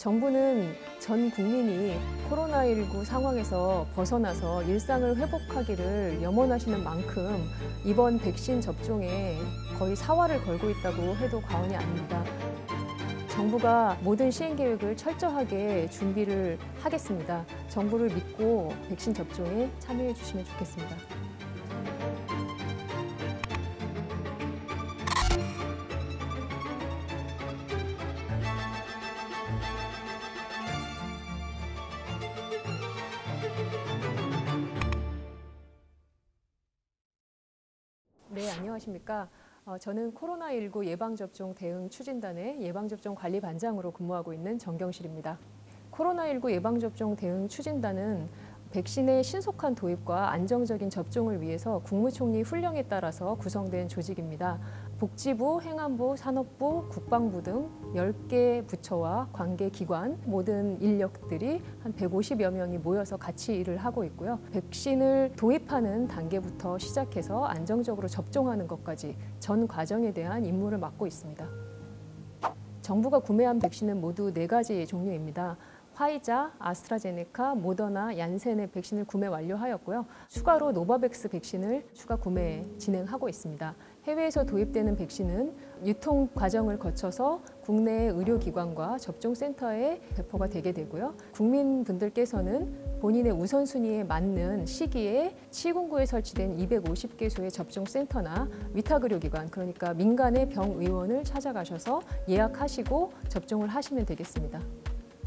정부는 전 국민이 코로나19 상황에서 벗어나서 일상을 회복하기를 염원하시는 만큼 이번 백신 접종에 거의 사활을 걸고 있다고 해도 과언이 아닙니다. 정부가 모든 시행 계획을 철저하게 준비를 하겠습니다. 정부를 믿고 백신 접종에 참여해 주시면 좋겠습니다. 네, 안녕하십니까. 저는 코로나19 예방접종 대응 추진단의 예방접종 관리반장으로 근무하고 있는 정경실입니다. 코로나19 예방접종 대응 추진단은 백신의 신속한 도입과 안정적인 접종을 위해서 국무총리 훈령에 따라서 구성된 조직입니다. 복지부, 행안부, 산업부, 국방부 등 10개 부처와 관계기관, 모든 인력들이 한 150여 명이 모여서 같이 일을 하고 있고요. 백신을 도입하는 단계부터 시작해서 안정적으로 접종하는 것까지 전 과정에 대한 임무를 맡고 있습니다. 정부가 구매한 백신은 모두 4가지 종류입니다. 화이자, 아스트라제네카, 모더나, 얀센의 백신을 구매 완료하였고요. 추가로 노바백스 백신을 추가 구매 진행하고 있습니다. 해외에서 도입되는 백신은 유통 과정을 거쳐서 국내 의료기관과 접종센터에 배포가 되게 되고요. 국민분들께서는 본인의 우선순위에 맞는 시기에 시군구에 설치된 250개소의 접종센터나 위탁의료기관, 그러니까 민간의 병의원을 찾아가셔서 예약하시고 접종을 하시면 되겠습니다.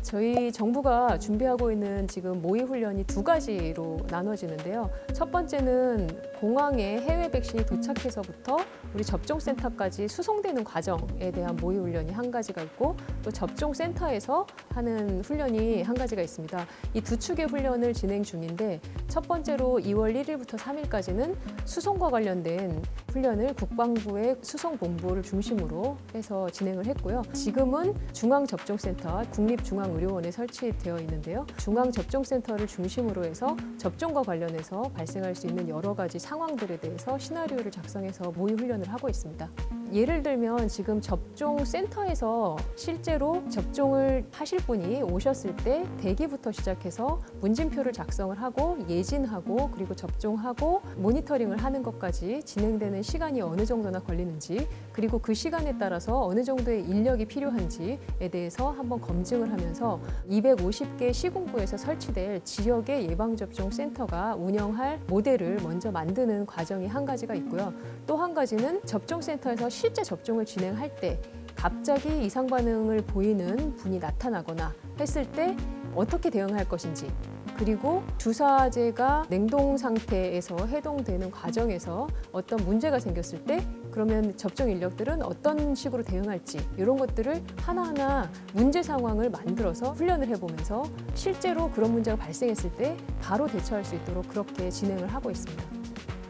저희 정부가 준비하고 있는 지금 모의 훈련이 2가지로 나눠지는데요. 첫 번째는 공항에 해외 백신이 도착해서부터 우리 접종센터까지 수송되는 과정에 대한 모의 훈련이 1가지가 있고, 또 접종센터에서 하는 훈련이 1가지가 있습니다. 이 2축의 훈련을 진행 중인데, 첫 번째로 2월 1일부터 3일까지는 수송과 관련된 훈련을 국방부의 수송본부를 중심으로 해서 진행을 했고요. 지금은 중앙접종센터, 국립중앙의료원에 설치되어 있는데요. 중앙접종센터를 중심으로 해서 접종과 관련해서 발생할 수 있는 여러 가지 상황들에 대해서 시나리오를 작성해서 모의 훈련을 하고 있습니다. 예를 들면 지금 접종센터에서 실제로 접종을 하실 분이 오셨을 때 대기부터 시작해서 문진표를 작성을 하고 예진하고 그리고 접종하고 모니터링을 하는 것까지 진행되는 시간이 어느 정도나 걸리는지, 그리고 그 시간에 따라서 어느 정도의 인력이 필요한지에 대해서 한번 검증을 하면서 250개 시군구에서 설치될 지역의 예방접종센터가 운영할 모델을 먼저 만드는 과정이 1가지가 있고요. 또 1가지는 접종센터에서 실제 접종을 진행할 때 갑자기 이상 반응을 보이는 분이 나타나거나 했을 때 어떻게 대응할 것인지, 그리고 주사제가 냉동 상태에서 해동되는 과정에서 어떤 문제가 생겼을 때 그러면 접종 인력들은 어떤 식으로 대응할지, 이런 것들을 하나하나 문제 상황을 만들어서 훈련을 해보면서 실제로 그런 문제가 발생했을 때 바로 대처할 수 있도록 그렇게 진행을 하고 있습니다.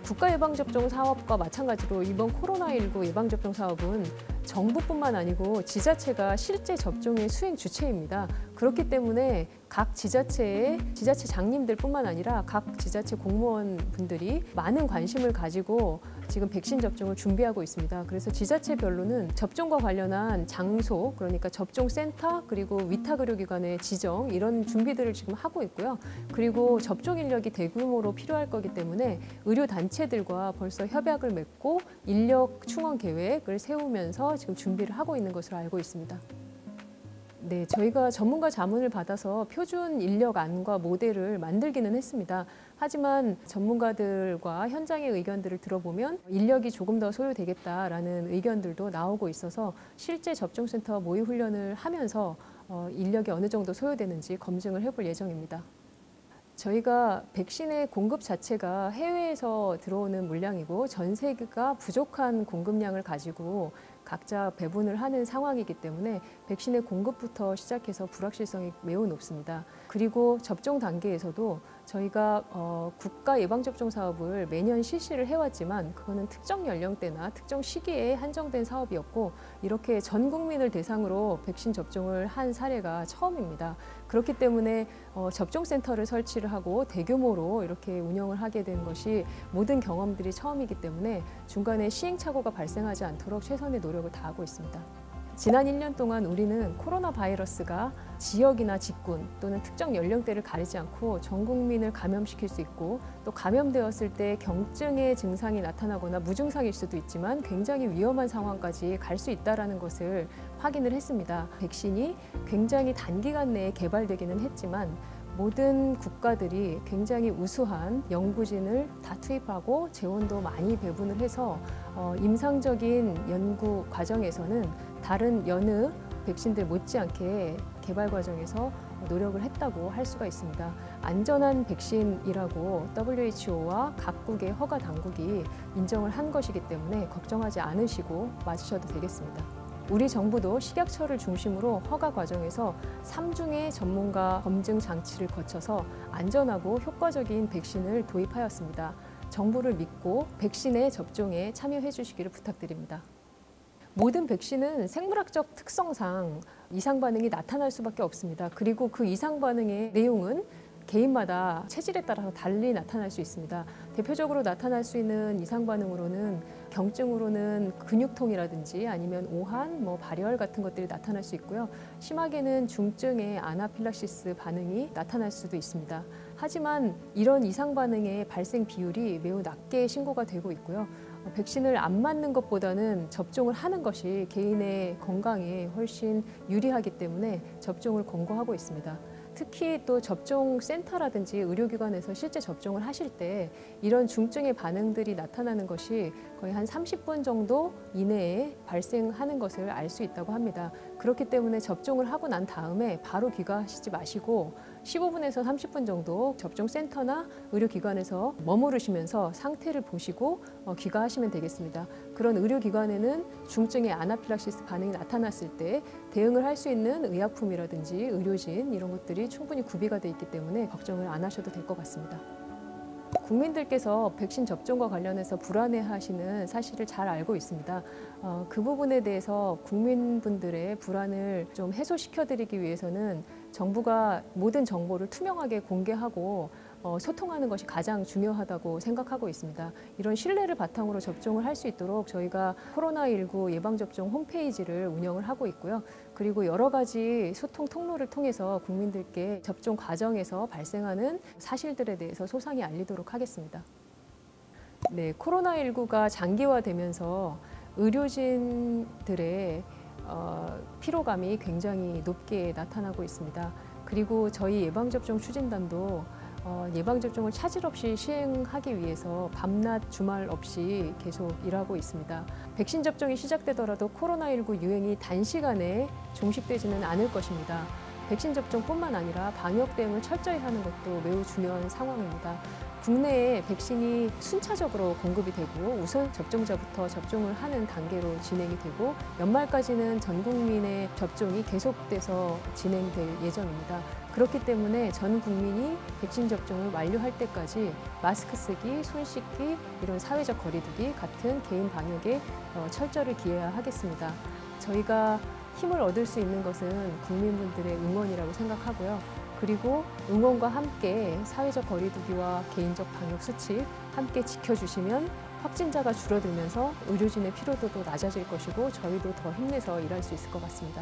국가예방접종 사업과 마찬가지로 이번 코로나19 예방접종 사업은 정부뿐만 아니고 지자체가 실제 접종의 수행 주체입니다. 그렇기 때문에 각 지자체의 지자체장님들뿐만 아니라 각 지자체 공무원분들이 많은 관심을 가지고 지금 백신 접종을 준비하고 있습니다. 그래서 지자체별로는 접종과 관련한 장소, 그러니까 접종센터 그리고 위탁의료기관의 지정, 이런 준비들을 지금 하고 있고요. 그리고 접종 인력이 대규모로 필요할 거기 때문에 의료단체들과 벌써 협약을 맺고 인력 충원 계획을 세우면서 지금 준비를 하고 있는 것으로 알고 있습니다. 네, 저희가 전문가 자문을 받아서 표준 인력안과 모델을 만들기는 했습니다. 하지만 전문가들과 현장의 의견들을 들어보면 인력이 조금 더 소요되겠다라는 의견들도 나오고 있어서 실제 접종센터 모의 훈련을 하면서 인력이 어느 정도 소요되는지 검증을 해볼 예정입니다. 저희가 백신의 공급 자체가 해외에서 들어오는 물량이고 전 세계가 부족한 공급량을 가지고 각자 배분을 하는 상황이기 때문에 백신의 공급부터 시작해서 불확실성이 매우 높습니다. 그리고 접종 단계에서도 저희가 국가 예방접종 사업을 매년 실시를 해왔지만 그거는 특정 연령대나 특정 시기에 한정된 사업이었고 이렇게 전 국민을 대상으로 백신 접종을 한 사례가 처음입니다. 그렇기 때문에 접종센터를 설치를 하고 대규모로 이렇게 운영을 하게 된 것이 모든 경험들이 처음이기 때문에 중간에 시행착오가 발생하지 않도록 최선의 노력을 다하고 있습니다. 지난 1년 동안 우리는 코로나 바이러스가 지역이나 직군 또는 특정 연령대를 가리지 않고 전 국민을 감염시킬 수 있고, 또 감염되었을 때 경증의 증상이 나타나거나 무증상일 수도 있지만 굉장히 위험한 상황까지 갈 수 있다는 것을 확인을 했습니다. 백신이 굉장히 단기간 내에 개발되기는 했지만 모든 국가들이 굉장히 우수한 연구진을 다 투입하고 재원도 많이 배분을 해서 임상적인 연구 과정에서는 다른 여느 백신들 못지않게 개발 과정에서 노력을 했다고 할 수가 있습니다. 안전한 백신이라고 WHO와 각국의 허가 당국이 인정을 한 것이기 때문에 걱정하지 않으시고 맞으셔도 되겠습니다. 우리 정부도 식약처를 중심으로 허가 과정에서 3중의 전문가 검증 장치를 거쳐서 안전하고 효과적인 백신을 도입하였습니다. 정부를 믿고 백신의 접종에 참여해 주시기를 부탁드립니다. 모든 백신은 생물학적 특성상 이상 반응이 나타날 수밖에 없습니다. 그리고 그 이상 반응의 내용은 개인마다 체질에 따라서 달리 나타날 수 있습니다. 대표적으로 나타날 수 있는 이상 반응으로는 경증으로는 근육통이라든지 아니면 오한, 발열 같은 것들이 나타날 수 있고요. 심하게는 중증의 아나필락시스 반응이 나타날 수도 있습니다. 하지만 이런 이상 반응의 발생 비율이 매우 낮게 신고가 되고 있고요. 백신을 안 맞는 것보다는 접종을 하는 것이 개인의 건강에 훨씬 유리하기 때문에 접종을 권고하고 있습니다. 특히 또 접종센터라든지 의료기관에서 실제 접종을 하실 때 이런 중증의 반응들이 나타나는 것이 거의 한 30분 정도 이내에 발생하는 것을 알 수 있다고 합니다. 그렇기 때문에 접종을 하고 난 다음에 바로 귀가하시지 마시고 15분에서 30분 정도 접종센터나 의료기관에서 머무르시면서 상태를 보시고 귀가하시면 되겠습니다. 그런 의료기관에는 중증의 아나필락시스 반응이 나타났을 때 대응을 할 수 있는 의약품이라든지 의료진 이런 것들이 충분히 구비가 돼 있기 때문에 걱정을 안 하셔도 될 것 같습니다. 국민들께서 백신 접종과 관련해서 불안해하시는 사실을 잘 알고 있습니다. 그 부분에 대해서 국민분들의 불안을 좀 해소시켜드리기 위해서는 정부가 모든 정보를 투명하게 공개하고 소통하는 것이 가장 중요하다고 생각하고 있습니다. 이런 신뢰를 바탕으로 접종을 할 수 있도록 저희가 코로나19 예방접종 홈페이지를 운영을 하고 있고요. 그리고 여러 가지 소통 통로를 통해서 국민들께 접종 과정에서 발생하는 사실들에 대해서 소상히 알리도록 하겠습니다. 네, 코로나19가 장기화되면서 의료진들의 피로감이 굉장히 높게 나타나고 있습니다. 그리고 저희 예방접종 추진단도 예방접종을 차질 없이 시행하기 위해서 밤낮 주말 없이 계속 일하고 있습니다. 백신 접종이 시작되더라도 코로나19 유행이 단시간에 종식되지는 않을 것입니다. 백신 접종뿐만 아니라 방역 대응을 철저히 하는 것도 매우 중요한 상황입니다. 국내에 백신이 순차적으로 공급이 되고 우선 접종자부터 접종을 하는 단계로 진행이 되고 연말까지는 전 국민의 접종이 계속돼서 진행될 예정입니다. 그렇기 때문에 전 국민이 백신 접종을 완료할 때까지 마스크 쓰기, 손 씻기, 이런 사회적 거리두기 같은 개인 방역에 철저를 기해야 하겠습니다. 저희가 힘을 얻을 수 있는 것은 국민분들의 응원이라고 생각하고요. 그리고 응원과 함께 사회적 거리두기와 개인적 방역 수칙 함께 지켜주시면 확진자가 줄어들면서 의료진의 피로도도 낮아질 것이고 저희도 더 힘내서 일할 수 있을 것 같습니다.